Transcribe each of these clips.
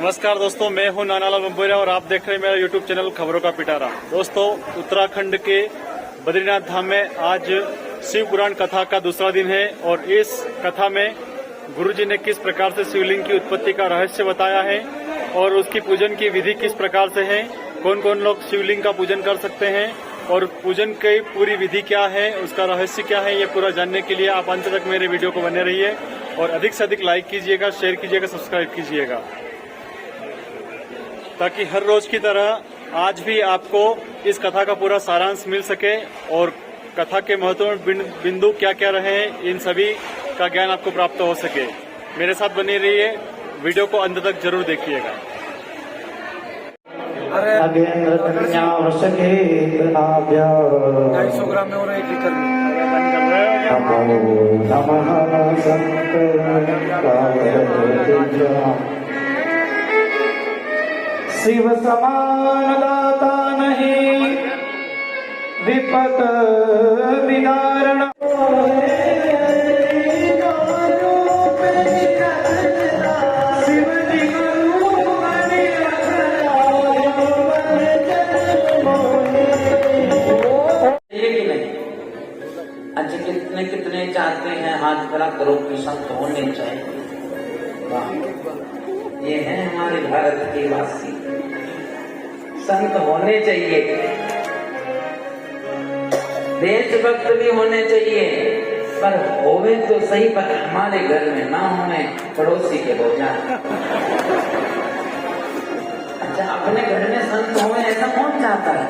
नमस्कार दोस्तों, मैं हूं नानालाल बंबोरिया और आप देख रहे हैं मेरा यूट्यूब चैनल खबरों का पिटारा। दोस्तों, उत्तराखंड के बद्रीनाथ धाम में आज शिव पुराण कथा का दूसरा दिन है और इस कथा में गुरुजी ने किस प्रकार से शिवलिंग की उत्पत्ति का रहस्य बताया है और उसकी पूजन की विधि किस प्रकार से है, कौन कौन लोग शिवलिंग का पूजन कर सकते हैं और पूजन की पूरी विधि क्या है, उसका रहस्य क्या है, ये पूरा जानने के लिए आप अंत तक मेरे वीडियो को बने रहिए और अधिक से अधिक लाइक कीजिएगा, शेयर कीजिएगा, सब्सक्राइब कीजिएगा ताकि हर रोज की तरह आज भी आपको इस कथा का पूरा सारांश मिल सके और कथा के महत्वपूर्ण बिंदु क्या क्या रहे हैं इन सभी का ज्ञान आपको प्राप्त हो सके। मेरे साथ बने रहिए, वीडियो को अंत तक जरूर देखिएगा। 250 ग्राम में हो रहा है शिव समान दाता नहीं विपत विदारण अच्छा, कितने कितने चाहते हैं हाथ खड़ा करो कि संत होने चाहिए। ये है हमारे भारत के वासी, संत होने चाहिए, देशभक्त भी होने चाहिए, पर होवे तो सही, पर हमारे घर में ना होने, पड़ोसी के हो जाए। अच्छा, अपने घर में संत होवे ऐसा कौन चाहता है?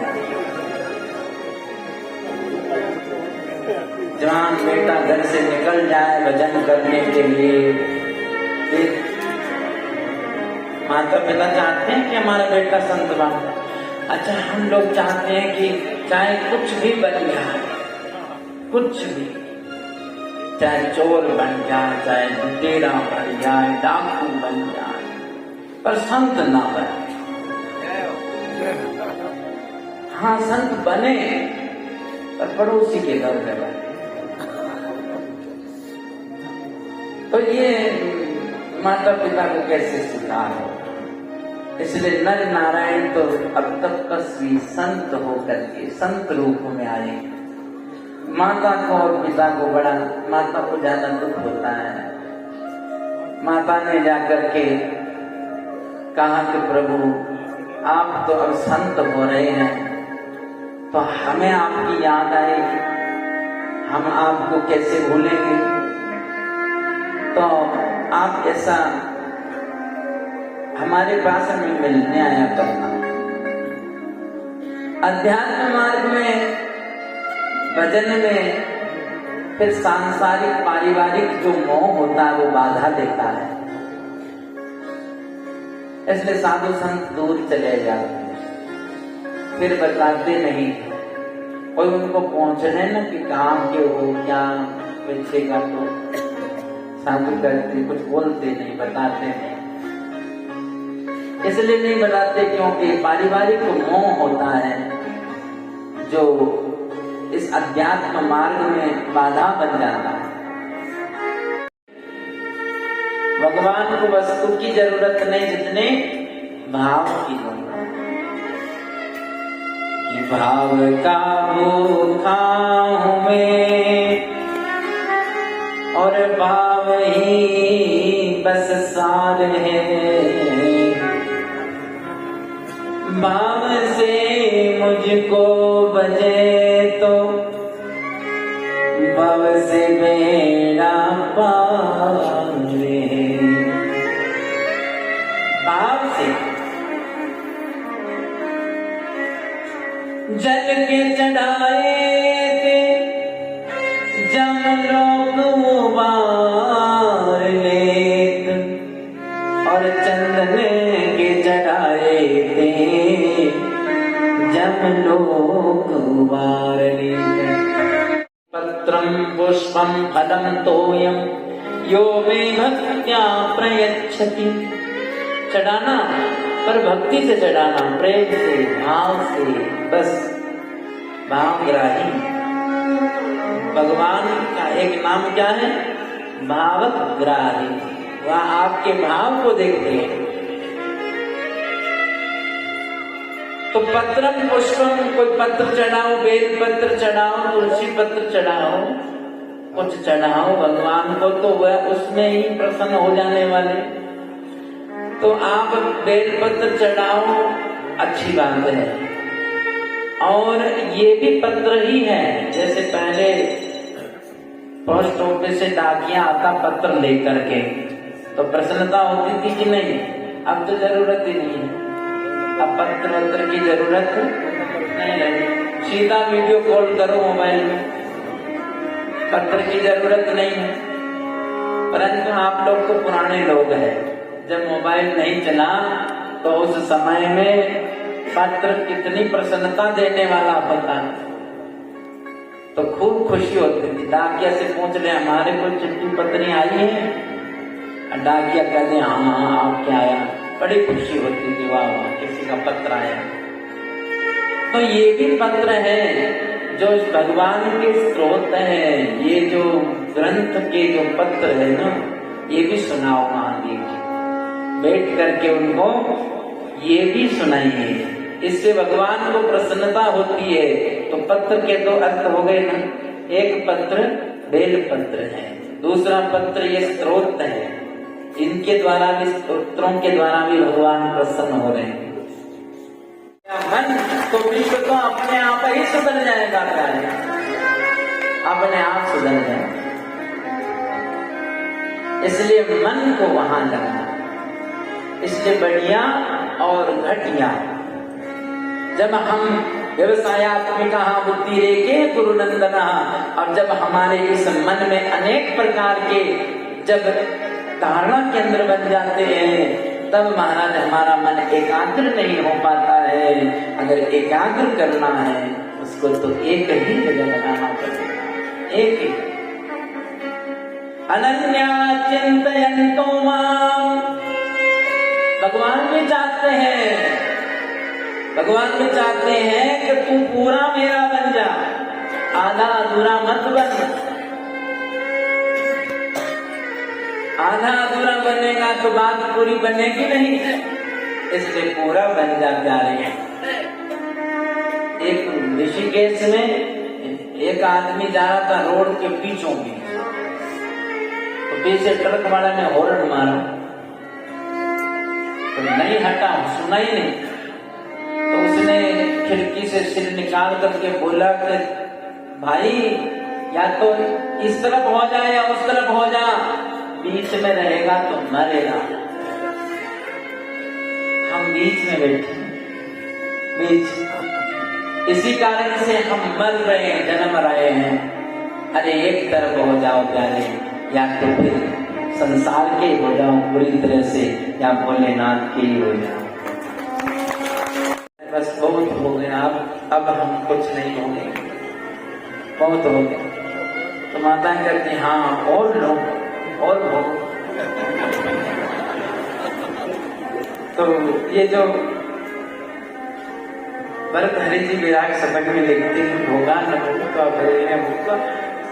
जवान बेटा घर से निकल जाए भजन करने के लिए, माता पिता चाहते हैं कि हमारा बेटा संत बने। अच्छा, हम लोग चाहते हैं कि चाहे कुछ भी बन जाए, कुछ भी, चाहे चोर बन जाए, चाहे लुटेरा बन जाए, डाकू बन जाए, पर संत ना बने। हाँ, संत बने पर पड़ोसी के घर में बने। तो ये माता पिता को कैसे स्वीकार हो? इसलिए नर नारायण तो अब तपस्वी संत होकर के संत रूप में आए। माता को और पिता को बड़ा, माता को ज्यादा दुख होता है। माता ने जाकर के कहा कि प्रभु, आप तो अब संत हो रहे हैं, तो हमें आपकी याद आएगी, हम आपको कैसे भूलेंगे? तो आप ऐसा हमारे पास में मिलने आया करना। अध्यात्म मार्ग में, भजन में, फिर सांसारिक पारिवारिक जो मोह होता है वो बाधा देता है, इसलिए साधु संत दूर चले जाते हैं, फिर बताते नहीं। कोई उनको पहुंचने न कि काम के हो क्या बच्चे का, तो साधु करते, कुछ बोलते नहीं, बताते नहीं। इसलिए नहीं बताते क्योंकि पारिवारिक मोह होता है जो इस अध्यात्म मार्ग में बाधा बन जाता है। भगवान को वस्तु की जरूरत नहीं, जितने भाव की जरूरत। भाव का भूखा हूं मैं और भाव ही बस सार है। भाव से मुझको बजे तो भव से बेड़ा पार है। भाव से जल के चढ़ाए थे जमलोक उबार लेत और चंदन के चढ़ाए थे जमलोक उबार लेत। पत्रम पुष्पम फलम तोयम यो मे भक्त्या प्रयच्छति। चढ़ाना, पर भक्ति से चढ़ाना, प्रेम से, भाव से, बस भावग्राही। भगवान का एक नाम क्या है? भावग्राही। वह आपके भाव को देखते हैं। तो पत्रम पुष्पम, कोई पत्र चढ़ाओ, बेल पत्र चढ़ाओ, तुलसी पत्र चढ़ाओ, कुछ चढ़ाओ भगवान को, तो वह उसमें ही प्रसन्न हो जाने वाले। तो आप बेल पत्र चढ़ाओ, अच्छी बात है। और ये भी पत्र ही है, जैसे पहले पोस्ट ऑफिस से डाकिया आता पत्र लेकर के, तो प्रसन्नता होती थी कि नहीं? अब तो जरूरत ही नहीं है, अब पत्र की जरूरत नहीं लगी। सीधा वीडियो कॉल करो मोबाइल में, पत्र की जरूरत नहीं है। परंतु आप लोग तो पुराने लोग हैं, जब मोबाइल नहीं चला तो उस समय में पत्र कितनी प्रसन्नता देने वाला होता, तो खूब खुशी होती थी। डाकिया से पूछ ले हमारे को चिट्ठी पत्री आई है, डाकिया कहते हाँ आपके आया, बड़ी खुशी होती थी, वाह वाह किसी का पत्र आया। तो ये भी पत्र है जो भगवान के स्रोत है। ये जो ग्रंथ के जो पत्र है ना, ये भी सुनाओ महादेव जी, बैठ करके उनको ये भी सुनाइए, इससे भगवान को प्रसन्नता होती है। तो पत्र के दो अर्थ हो गए ना, एक पत्र बेल पत्र है, दूसरा पत्र ये स्रोत है, इनके द्वारा भी, स्तोत्रों के द्वारा भी भगवान प्रसन्न हो रहे हैं। मन तो विश्व तो अपने आप ही सुधर जाएगा, प्यारे अपने आप सुधर जाएगा। इसलिए मन को वहां लगाना, इसलिए बढ़िया और घटिया। जब हम व्यवसायत्मिका बुद्धि रेखे गुरुनंदना, और जब हमारे इस मन में अनेक प्रकार के जब धारणा केंद्र बन जाते हैं, तब महाराज हमारा मन एकाग्र नहीं हो पाता है। अगर एकाग्र करना है उसको तो एक ही जगह लगाना पड़ेगा, एक ही। अनन्या चिंतयन्तो माम, भगवान भी चाहते हैं, भगवान भी चाहते हैं कि तू पूरा मेरा बन जा, आधा अधूरा मत बन। आधा अधूरा बनेगा तो बात पूरी बनेगी नहीं, इसलिए पूरा बन जा प्यारे। एक ऋषिकेश में एक आदमी जा रहा था रोड के बीचों बीच, तो पीछे ट्रक वाले ने हॉर्न मारा, तो नहीं हटा, सुना ही नहीं। तो उसने खिड़की से सिर निकाल करके बोला कि भाई या तो इस तरफ हो जाए या उस तरफ हो जा, बीच में रहेगा तो मरेगा। हम बीच में बैठे, बीच, इसी कारण से हम मर रहे हैं, जन्म रहे हैं। अरे एक तरफ हो जाओ प्यारे, या तो फिर संसार के हो जाओ पूरी तरह से, या भोलेनाथ के ही हो जाओ। बस बहुत हो गया, अब हम कुछ नहीं होंगे, बहुत हो गया। तो माता कहती हाँ और लो और हो। तो ये जो भरतहरि जी विराट शतक में लिखते हैं भोगा न भोगा भरे भोगा,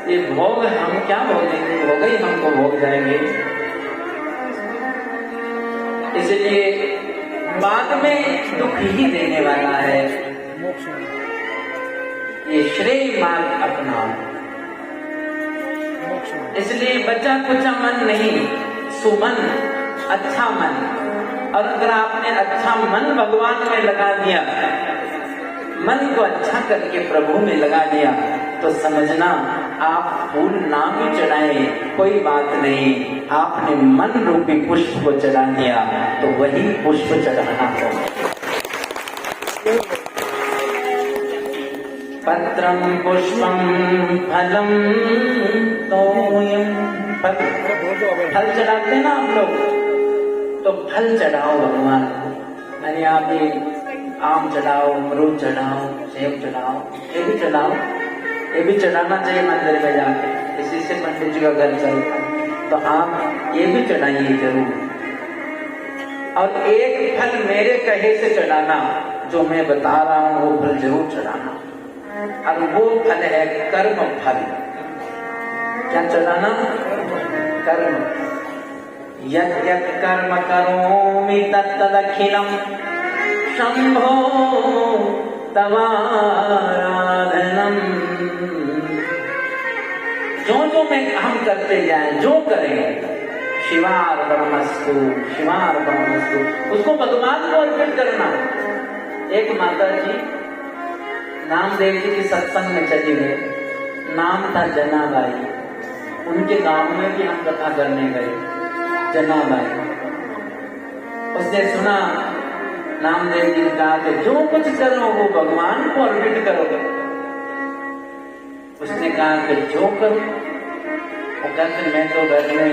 ये भोग हम क्या भोगेंगे, भोग ही हमको भोग जाएंगे। इसलिए बाद में दुख ही देने वाला है। ये श्रेय मार्ग अपनाओ। इसलिए बचा कुचा मन नहीं, सुमन, अच्छा मन। और अगर आपने अच्छा मन भगवान में लगा दिया, मन को अच्छा करके प्रभु में लगा दिया, तो समझना आप फूल ना भी चढ़ाए कोई बात नहीं, आपने मन रूपी पुष्प को चढ़ा दिया तो वही पुष्प चढ़ाना होगा। पत्रम पुष्पम फलम तोयम, फल चढ़ाते ना आप लोग, तो फल चढ़ाओ भगवान को। मैंने आप ये आम चढ़ाओ, अमरूद चढ़ाओ, सेब चढ़ाओ, ये भी चढ़ाओ, ये भी चढ़ाना चाहिए मंदिर में जाके, इसी से पंडित जी का घर चलता है। तो आप ये भी चढ़ाइए जरूर। और एक फल मेरे कहे से चढ़ाना, जो मैं बता रहा हूँ वो फल जरूर चढ़ाना। और वो फल है कर्म फल। क्या चढ़ाना? कर्म। यत् यत् कर्म करोमि तत्तदखिलम् शंभो तवाराधनम। जो में हम करते जाएं, जो करें शिवार्पणमस्तु, शिवार्पणमस्तु, उसको भगवान को अर्पित करना। एक माता जी नामदेव जी के सत्संग में चली गए, नाम था जनाबाई। उनके गांव में भी हम कथा करने गए, जनाबाई। उसने सुना नामदेव जी का कि जो कुछ करो वो भगवान को अर्पित करोगे। उसने कहा कि जो करो, वो कहते मैं तो घर में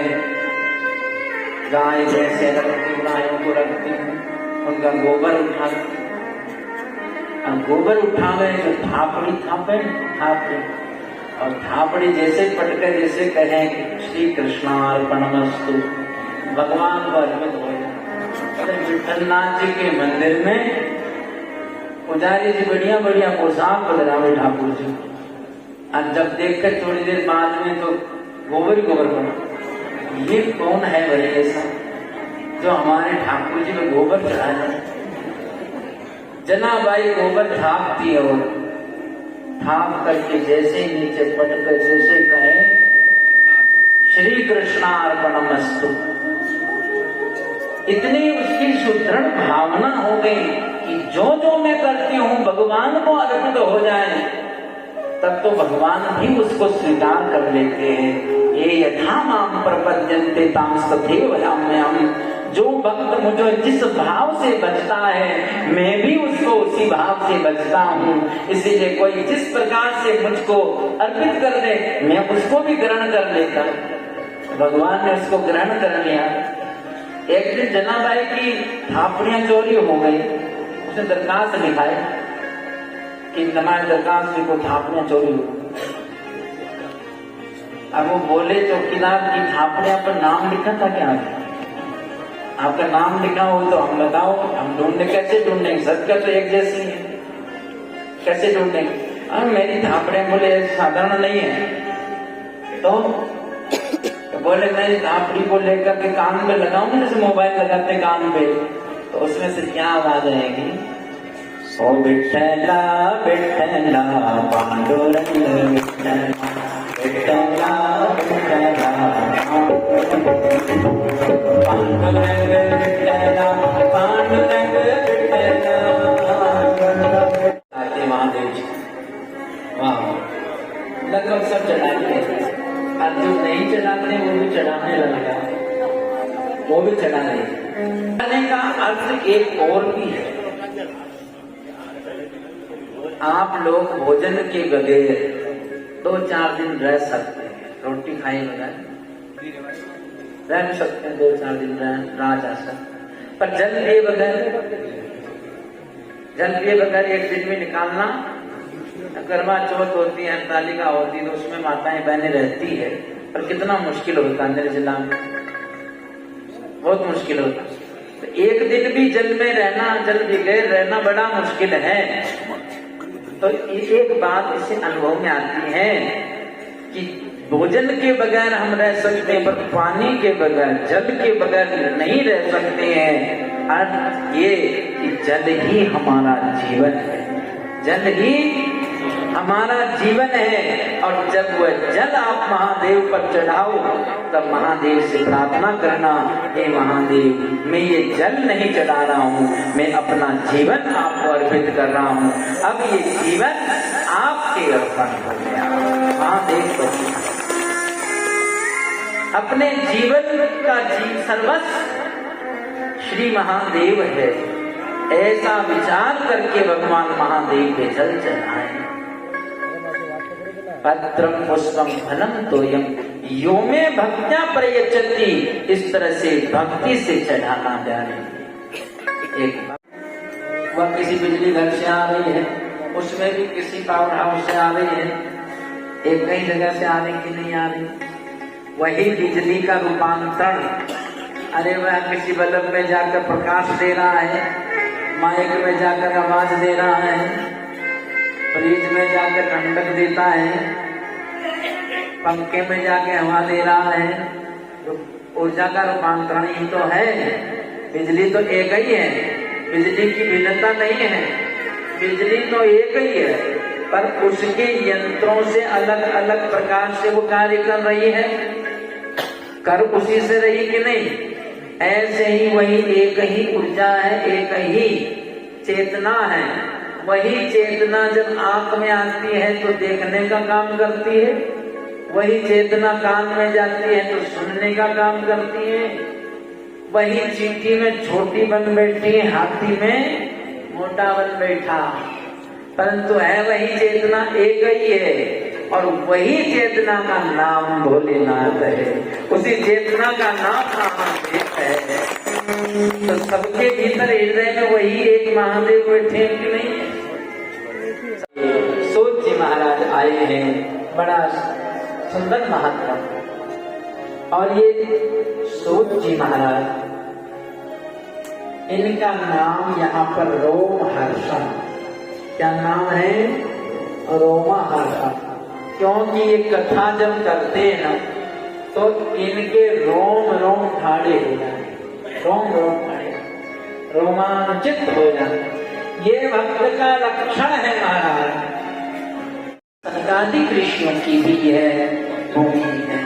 गाय भैंसे रखती, गायों को रखती हूँ, उनका गोबर उठाती, गोबर उठावे जो थापड़ी थापे, थापड़ी और थापड़ी जैसे पटके जैसे कहें कि श्री कृष्णार्पणमस्तु, भगवान को अर्पित हो जाए। विठलनाथ जी के मंदिर में पुजारी जी बढ़िया बढ़िया पोशाक बदलावे ठाकुर जी। और जब देखकर थोड़ी देर बाद में तो गोबर ही गोबर बना। ये कौन है भाई ऐसा जो हमारे ठाकुर जी में गोबर चढ़ाए? जनाबाई गोबर थापती और थाप करके जैसे ही नीचे पटकर जैसे कहे श्री कृष्णार्पणमस्तु, इतनी उसकी सुदृढ़ भावना हो गई कि जो मैं करती हूँ भगवान को अर्पित हो जाए, तब तो भगवान भी उसको स्वीकार कर लेते हैं। ये यथा माम प्रपद्यन्ते तां तथैव याम्यहम्। जो भक्त मुझे जिस भाव से बचता है, मैं भी उसको उसी भाव से बचता हूँ। इसीलिए कोई जिस प्रकार से मुझको अर्पित कर दे, मैं उसको भी ग्रहण कर लेता। भगवान ने उसको ग्रहण कर लिया। एक दिन जनाबाई की थापड़ियां चोरी हो गई। उसने दरखास्त लिखाई कि हमारे दरखास्त को थापड़ियां चोरी हो। अब वो बोले चौकीदार की थापड़ियां पर नाम लिखा था क्या? आपका नाम लिखा हो तो हम बताओ, हम ढूंढने। कैसे ढूंढेंगे? सबका तो एक जैसी है, कैसे ढूंढेंगे? मेरी थापड़ियां बोले साधारण नहीं है। तो बोले मैं थापड़ी को लेकर के कान पे लगाऊंगा, जैसे मोबाइल लगाते कान पे, तो उसमें से क्या आवाज आएगी? ओ विठ्ठला विठ्ठला पांडुरंग विठ्ठला, विठ्ठला विठ्ठला पांडुरंग विठ्ठला, पांडुरंग विठ्ठला। आते महादेव जी, वाह, लगभग सब चढ़ाते। अब जो नहीं चढ़ाते वो भी चढ़ाने लगेगा, वो भी चढ़ा रहे। चढ़ाने का अर्थ एक और भी है। आप लोग भोजन के बगैर 2-4 दिन रह सकते हैं, रोटी खाए बगैर रह सकते हैं, 2-4 दिन रह जा सकते, पर जल पिए बगैर एक दिन में निकालना। करवा चौथ होती है, हरतालिका होती है, तो उसमें माताएं बहनें रहती है, पर कितना मुश्किल होता है मेरे जिला में, बहुत मुश्किल होता है। तो एक दिन भी जल में रहना, जल बगैर रहना बड़ा मुश्किल है। तो एक बात इसे अनुभव में आती है कि भोजन के बगैर हम रह सकते हैं, पर पानी के बगैर, जल के बगैर नहीं रह सकते हैं। अर्थ ये कि जल ही हमारा जीवन है, जल ही हमारा जीवन है। और जब वह जल आप महादेव पर चढ़ाओ, तब महादेव से प्रार्थना करना, हे महादेव, मैं ये जल नहीं चढ़ा रहा हूँ, मैं अपना जीवन आपको अर्पित कर रहा हूँ। अब ये जीवन आपके अर्पण हो गया। महादेव को अपने जीवन का सर्वस्व श्री महादेव है, ऐसा विचार करके भगवान महादेव के जल चढ़ाए। पत्रम पुष्पम फलम तोयम यो में भक्त्या प्रयच्छति, इस तरह से भक्ति से चढ़ाना जाने। एक वह किसी बिजली घर से आ रही है, उसमें भी किसी पावर हाउस से आ रही है, एक कई जगह से आ रही कि नहीं आ रही, वही बिजली का रूपांतरण, अरे वह किसी बल्ब में जाकर प्रकाश दे रहा है, माइक में जाकर आवाज दे रहा है, फ्रिज में जाकर ठंडक देता है, पंखे में जाके हवा दे रहा है। तो ऊर्जा का रूपांतरण ही तो है, बिजली तो एक ही है, बिजली की भिन्नता नहीं है, बिजली तो एक ही है, पर उसके यंत्रों से अलग अलग प्रकार से वो कार्य कर रही है। कर उसी से रही कि नहीं? ऐसे ही वही एक ही ऊर्जा है, एक ही चेतना है। वही चेतना जब आंख में आती है तो देखने का काम करती है, वही चेतना कान में जाती है तो सुनने का काम करती है। वही चींटी में छोटी बन बैठी, हाथी में मोटा बन बैठा, परंतु है वही चेतना, एक ही है। और वही चेतना का नाम भोलेनाथ है, उसी चेतना का नाम महादेव है। तो सबके भीतर हृदय में वही एक महादेव बैठे कि नहीं? सूत जी महाराज आए हैं, बड़ा सुंदर महात्मा। और ये सूत जी महाराज, इनका नाम यहाँ पर रोमहर्षण, क्या नाम है? रोमहर्षण। क्योंकि ये कथा जब करते हैं ना तो इनके रोम रोम ठाड़े हो जाते, रोम रोम ठाड़े, रोमांचित हो जाते। ये भक्त का लक्षण है महाराज। सनकादि ऋषियों की भी यह भूमि है,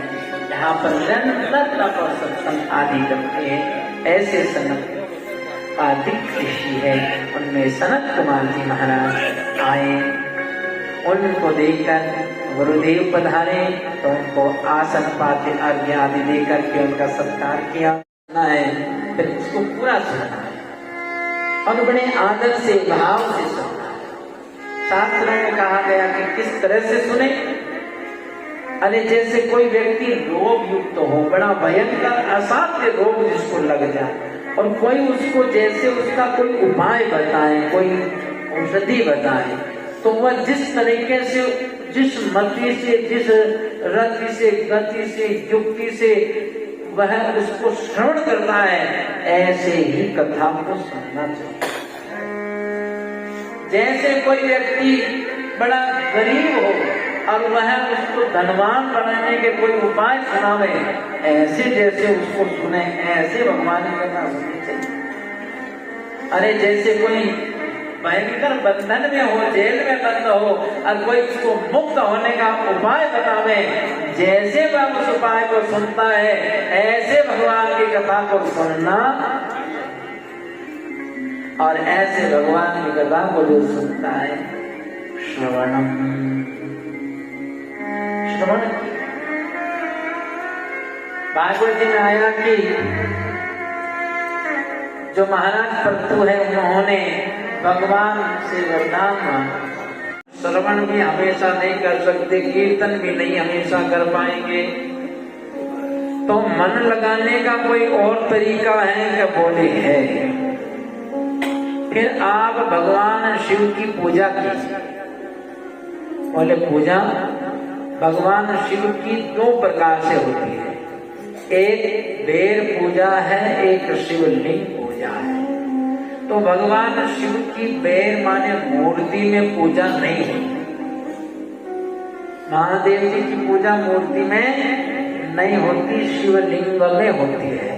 यहाँ पर निरंतर तप और सत्संग आदि करते हैं। ऐसे सनक आदि ऋषि है, उनमें सनत कुमार जी महाराज आए। उनको देखकर गुरुदेव पधारे तो उनको आसन पाते अर्घ्य आदि देकर के उनका सत्कार किया है, फिर उसको पूरा सुनना है और बड़े आदर से भाव से सुनना है। शास्त्रों में कहा गया कि किस तरह से सुने। अरे जैसे कोई व्यक्ति रोग युक्त हो, बड़ा भयंकर असाध्य रोग जिसको लग जाए, और कोई उसको जैसे उसका कोई उपाय बताए, कोई औषधि बताए, तो वह जिस तरीके से, जिस मति से, जिस रति से, गति से, युक्ति से वह उसको श्रवण करता है, ऐसे ही कथा को सुनना चाहिए। जैसे कोई व्यक्ति बड़ा गरीब हो और वह उसको धनवान बनाने के कोई उपाय सुनावे, ऐसे जैसे उसको सुने, ऐसे भगवान की कथा सुननी चाहिए। अरे जैसे कोई भयंकर बंधन में हो, जेल में बंद हो और कोई उसको मुक्त होने का उपाय बतावे, जैसे वह उस उपाय को सुनता है, ऐसे भगवान की कथा को सुनना। और ऐसे भगवान की कथा को जो सुनता है, श्रवणम, श्रवण। भागवत जी में आया कि जो महाराज प्रतु है उन्होंने भगवान से वरदान मांगा, श्रवण भी हमेशा नहीं कर सकते, कीर्तन भी नहीं हमेशा कर पाएंगे, तो मन लगाने का कोई और तरीका है क्या? बोले है। फिर आप भगवान शिव की पूजा कीजिए। बोले पूजा भगवान शिव की दो प्रकार से होती है, एक बेर पूजा है, एक शिवलिंग पूजा है। तो भगवान शिव की बेर माने मूर्ति में पूजा नहीं है। महादेव जी की पूजा मूर्ति में नहीं होती, शिवलिंग में होती है।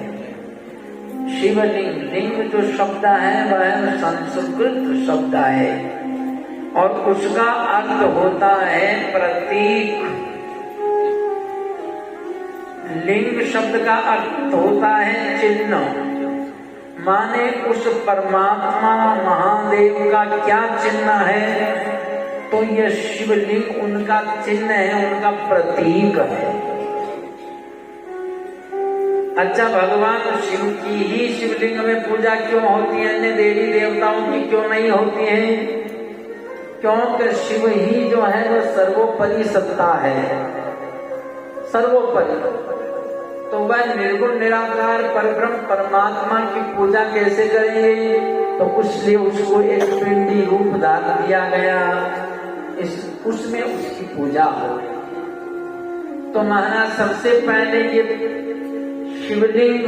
शिवलिंग, लिंग जो शब्द है वह संस्कृत शब्द है और उसका अर्थ होता है प्रतीक। लिंग शब्द का अर्थ होता है चिन्ह, माने उस परमात्मा महादेव का क्या चिन्ह है, तो यह शिवलिंग उनका चिन्ह है, उनका प्रतीक है। अच्छा, भगवान शिव की ही शिवलिंग में पूजा क्यों होती है, अन्य देवी देवताओं की क्यों नहीं होती है? क्योंकि शिव ही जो है वो सर्वोपरि सत्ता है, सर्वोपरि। तो वह निर्गुण निराकार परब्रह्म परमात्मा की पूजा कैसे करेंगे? तो उसलिए उसको एक पिंडी रूप धारण दिया गया, उसमें उसकी पूजा हो। तो महाराज सबसे पहले ये शिवलिंग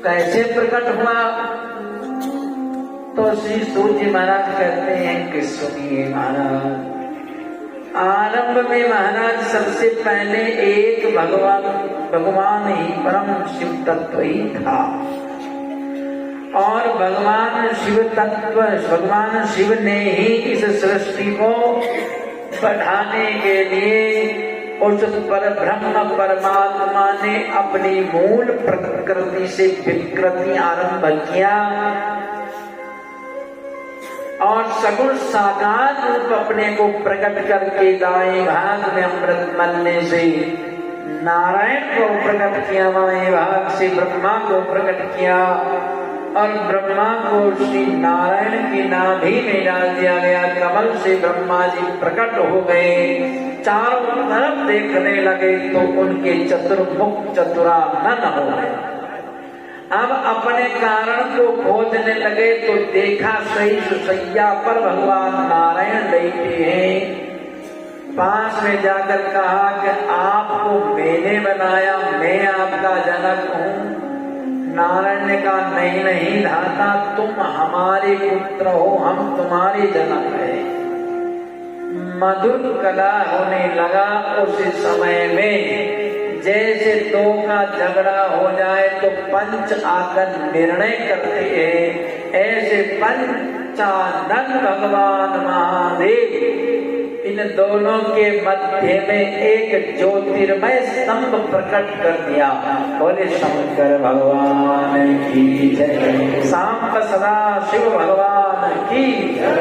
कैसे प्रकट हुआ? तो श्री सूर्य महाराज कहते हैं कि सुनिए महाराज, आरंभ में महाराज सबसे पहले एक भगवान ही परम शिव तत्व ही था। और भगवान शिव ने ही इस सृष्टि को बढ़ाने के लिए उस पर ब्रह्म परमात्मा ने अपनी मूल प्रकृति से विकृति आरंभ किया और सगुण साकार रूप अपने को प्रकट करके दाएं भाग में अमृत मलने से नारायण को प्रकट किया, बाएं भाग से ब्रह्मा को प्रकट किया और ब्रह्मा को श्री नारायण की नाभि में डाल दिया गया। कमल से ब्रह्मा जी प्रकट हो गए, चारों तरफ देखने लगे तो उनके चतुर्मुख चतुरानन हो गए। अब अपने कारण को खोजने लगे तो देखा सही सुसैया पर भगवान नारायण बैठे हैं। पास में जाकर कहा कि आपको मैंने बनाया, मैं आपका जनक हूँ। नारायण ने कहा नहीं नहीं धाता, तुम हमारे पुत्र हो, हम तुम्हारे जनक हैं। मधुर कला होने लगा। उस समय में जैसे दो का झगड़ा हो जाए तो पंच आकर निर्णय करते हैं, ऐसे पंचानन भगवान महादेव इन दोनों के मध्य में एक ज्योतिर्मय स्तंभ प्रकट कर दिया। बोले शंकर भगवान की जय, सांब सदा शिव भगवान की जय।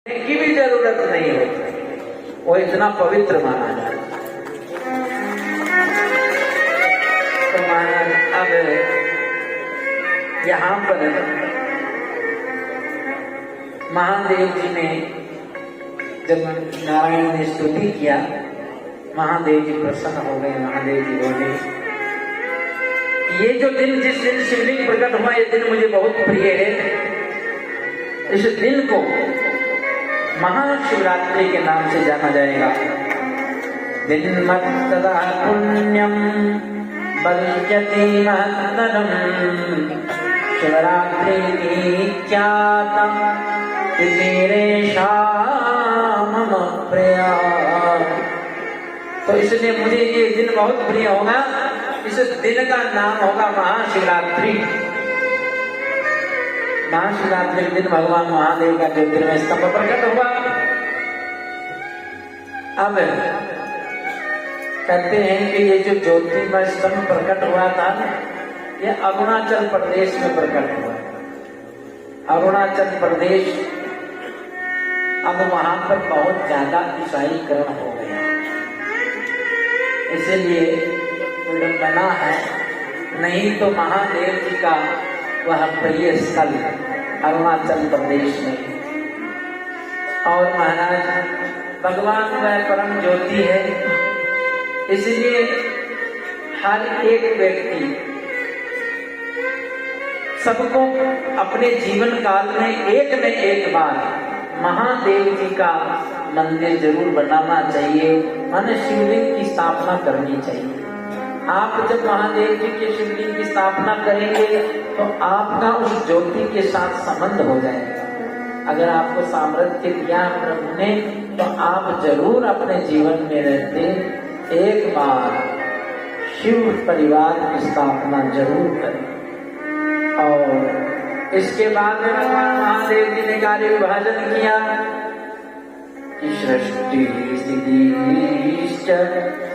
की भी जरूरत नहीं होती, वो इतना पवित्र माना जाए। तो महाराज अब यहाँ पर महादेव जी ने जब नारायण ने स्तुति किया, महादेव जी प्रसन्न हो गए। महादेव जी बोले, ये जो दिन, जिस दिन शिवलिंग प्रकट हुआ, ये दिन मुझे बहुत प्रिय है। इस दिन को महाशिवरात्रि के नाम से जाना जाएगा। दिनमत्तदा पुण्यम बलियति महत्तरम शिवरात्रि ख्यातम मेरे शाम प्रिया। तो इसलिए मुझे ये दिन बहुत प्रिय होगा। इस दिन का नाम होगा महाशिवरात्रि। महाशिवरात्रि के दिन भगवान महादेव का ज्योतिर्मय स्तंभ प्रकट हुआ। अब कहते हैं कि ये जो ज्योतिर्मय स्तंभ प्रकट हुआ था, ये अरुणाचल प्रदेश में प्रकट हुआ। अरुणाचल प्रदेश अब वहां पर बहुत ज्यादा ईसाईकरण हो गया, इसलिए बना है। नहीं तो महादेव जी का वह प्रिय स्थल अरुणाचल प्रदेश में। और महाराज भगवान वह परम ज्योति है, इसलिए हर एक व्यक्ति सबको अपने जीवन काल में एक न एक बार महादेव जी का मंदिर जरूर बनाना चाहिए, माने शिवलिंग की स्थापना करनी चाहिए। आप जब महादेव जी के शिवलिंग की स्थापना करेंगे तो आपका उस ज्योति के साथ संबंध हो जाएगा। अगर आपको सामर्थ्य दिया प्रभु ने तो आप जरूर अपने जीवन में रहते एक बार शिव परिवार की स्थापना जरूर करें। और इसके बाद में भगवान महादेव जी ने कार्य विभाजन किया कि सृष्टि स्थिति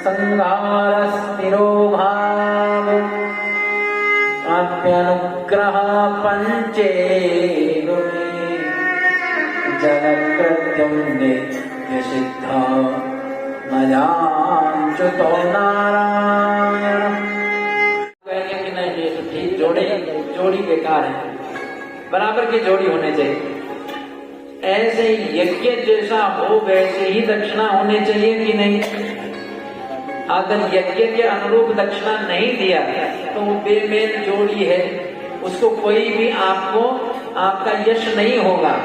संहार स्थिरो भाव अप्यनुग्रह पंचे जगत्कृत्यं नित्य सिद्ध मजांचुतो नारायण। कहेंगे कि नहीं ये तो ठीक जोड़ी बेकार है, बराबर की जोड़ी होने चाहिए। ऐसे यज्ञ जैसा हो वैसे ही दक्षिणा होनी चाहिए कि नहीं। अगर यज्ञ के अनुरूप दक्षिणा नहीं दिया तो वो बेमेल जोड़ी है, उसको कोई भी आपका यश नहीं होगा।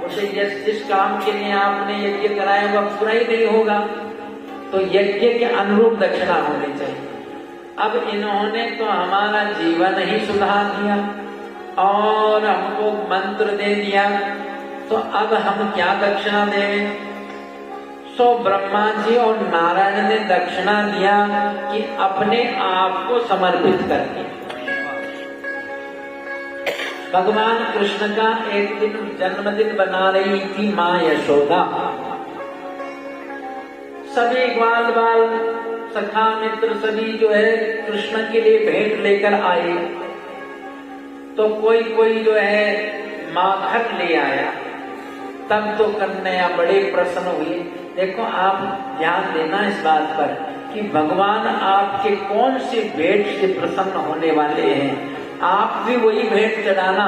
उसे यश जिस काम के लिए आपने यज्ञ कराया वह पूरा ही नहीं होगा। तो यज्ञ के अनुरूप दक्षिणा होनी चाहिए। अब इन्होंने तो हमारा जीवन ही सुधार दिया और हमको मंत्र दे दिया, तो अब हम क्या दक्षिणा दें। सो ब्रह्मा जी और नारायण ने दक्षिणा दिया कि अपने आप को समर्पित करके। भगवान कृष्ण का एक दिन जन्मदिन बना रही थी माँ यशोदा। सभी ग्वाल बाल सखा मित्र सभी जो है कृष्ण के लिए भेंट लेकर आए, तो कोई जो है माखन ले आया। तब तो कन्हैया बड़े प्रसन्न हुए। देखो आप ध्यान देना इस बात पर कि भगवान आपके कौन सी भेंट से प्रसन्न होने वाले हैं। आप भी वही भेंट चढ़ाना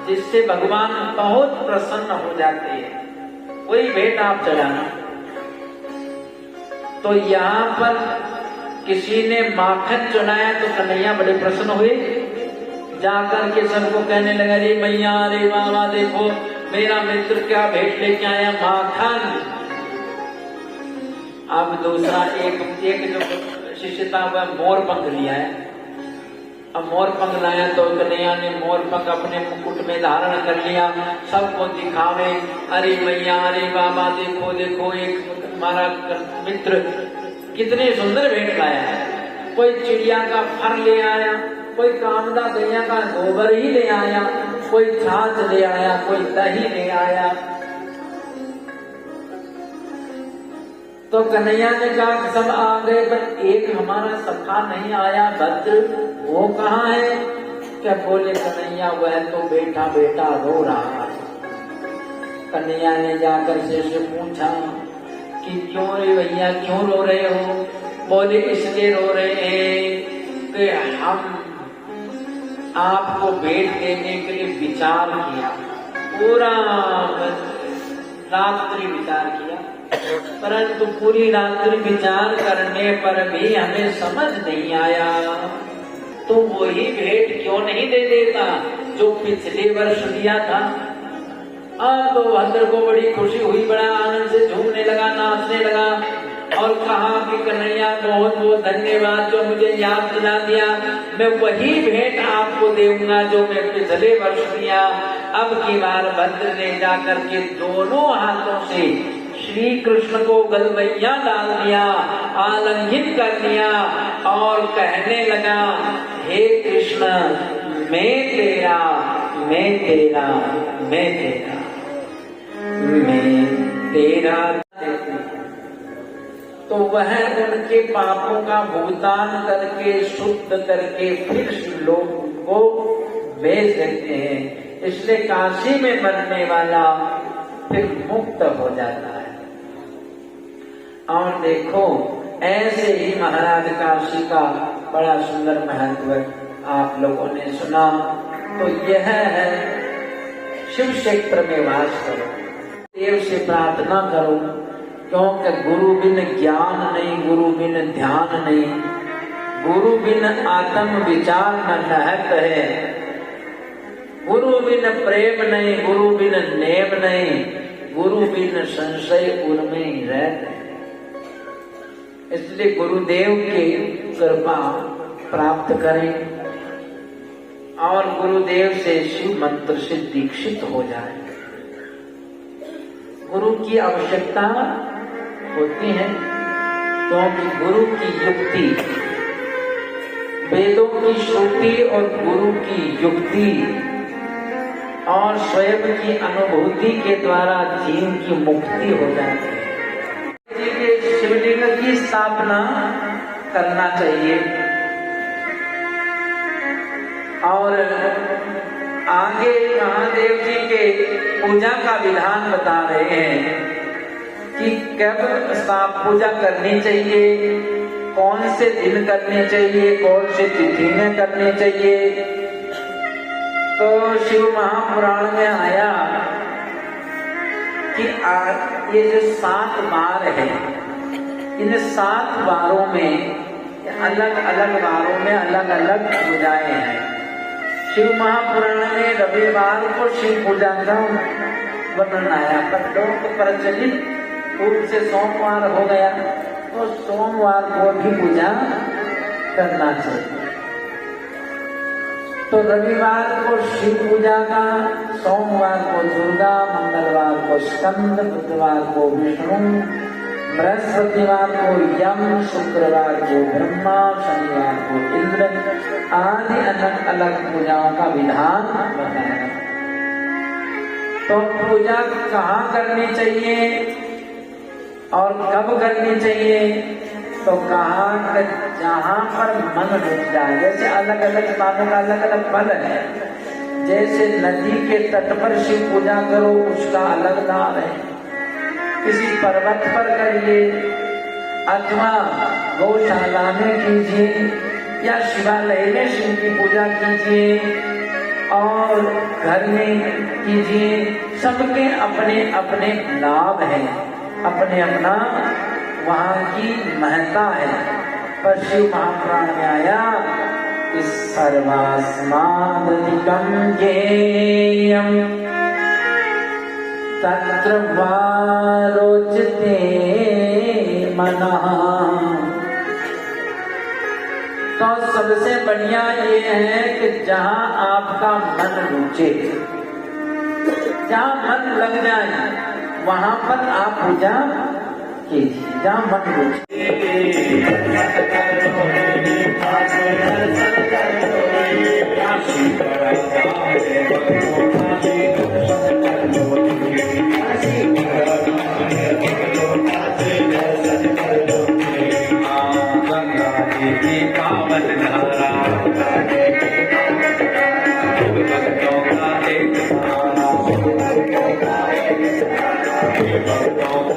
जिससे भगवान बहुत प्रसन्न हो जाते हैं, वही भेंट आप चढ़ाना। तो यहाँ पर किसी ने माखन चढ़ाया तो कन्हैया बड़े प्रसन्न हुए। जाकर के सबको कहने लगा, रे मैया रे बाबा देखो मेरा मित्र क्या भेंट लेके आया, माखन। अब दूसरा एक जो शिष्य था वह मोर पंख लिया है। अब मोर पंख लाया तो कन्हैया ने मोर पंख अपने मुकुट में धारण कर लिया, सबको दिखावे, अरे मैया अरे बाबा देखो देखो एक हमारा मित्र कितने सुंदर भेंट लाया है। कोई चिड़िया का फर ले आया, कोई कामदा गैया का गोबर ही ले आया, कोई छाछ ले आया, कोई दही ले आया। तो कन्हैया ने कहा सब आ गए पर एक हमारा सखा नहीं आया भद्र, वो कहाँ है। क्या बोले कन्हैया वह तो बेटा बेटा रो रहा है। कन्हैया ने जाकर से पूछा कि क्यों रे भैया क्यों रो रहे हो। बोले इसलिए रो रहे हैं कि हम आपको भेंट देने के लिए विचार किया, पूरा रात्रि विचार किया, परंतु पूरी रात्रि विचार करने पर भी हमें समझ नहीं आया। तो वही भेंट क्यों नहीं दे देता जो पिछले वर्ष दिया था। तो भद्र को बड़ी खुशी हुई, बड़ा आनंद से झूमने लगा, नाचने लगा और कहा कि कन्हैया बहुत बहुत धन्यवाद जो मुझे याद दिला दिया। मैं वही भेंट आपको दूंगा जो मैं पिछले वर्ष दिया। अब की बार भद्र ने जाकर के दोनों हाथों से श्री कृष्ण को गलवैया डाल दिया, आलिंगित कर लिया और कहने लगा, हे कृष्ण मैं तेरा मैं तेरा मैं तेरा मैं तेरा। तो वह उनके पापों का भुगतान करके शुद्ध करके फिर लोग को भेज देते हैं। इसलिए काशी में मरने वाला फिर मुक्त हो जाता है। और देखो ऐसे ही महाराज काशी का बड़ा सुंदर महत्व आप लोगों ने सुना। तो यह है शिव क्षेत्र में वास करो, देव से प्रार्थना करो, क्योंकि गुरु बिन ज्ञान नहीं, गुरु बिन ध्यान नहीं, गुरु बिन आत्म विचार न रहत है, गुरु बिन प्रेम नहीं, गुरु बिन नेम नहीं, गुरु बिन संशय उनमें ही रहते हैं। इसलिए गुरुदेव की कृपा प्राप्त करें और गुरुदेव से शिव मंत्र से दीक्षित हो जाए। गुरु की आवश्यकता होती है, क्योंकि गुरु की युक्ति, वेदों की श्रुति और गुरु की युक्ति और स्वयं की अनुभूति के द्वारा जीव की मुक्ति हो जाती है। शिवलिंग की स्थापना करना चाहिए और आगे महादेव जी के पूजा का विधान बता रहे हैं कि कब पूजा करनी चाहिए, कौन से दिन करनी चाहिए, कौन से तिथि में करनी चाहिए। तो शिव महापुराण में आया कि ये जो 7 बार है, इन 7 बारों में अलग अलग बारों में अलग अलग पूजाएं हैं। शिव महापुराण में रविवार को शिव पूजा का वर्णन आया, पर लोग प्रचलित रूप से सोमवार हो गया, तो सोमवार को भी पूजा करना चाहिए। तो रविवार को शिव पूजा का, सोमवार को दुर्गा, मंगलवार को स्कंद, बुधवार को विष्णु, बृहस्पतिवार को यम, शुक्रवार को ब्रह्मा, शनिवार को इंद्र आदि अलग अलग पूजाओं का विधान बताया। तो पूजा कहाँ करनी चाहिए और कब करनी चाहिए? तो कहा जहाँ पर मन रुक जाए। जैसे अलग अलग स्थानों का अलग अलग फल है। जैसे नदी के तट पर शिव पूजा करो, उसका अलग दान है। किसी पर्वत पर करिए अथवा गौशाला में कीजिए या शिवालय में शिव की पूजा कीजिए और घर में कीजिए, सबके अपने अपने लाभ हैं, अपने अपना वहाँ की महत्ता है। पर शिव महापुराण में आया कि सर्वास्मादिकं ज्ञेयं तत्र वा रोचते मनः। तो सबसे बढ़िया ये है कि जहाँ आपका मन रुचे, जहाँ मन लग जाए वहाँ पर आप पूजा कीजिए, जहाँ मन रुचे। भक्तों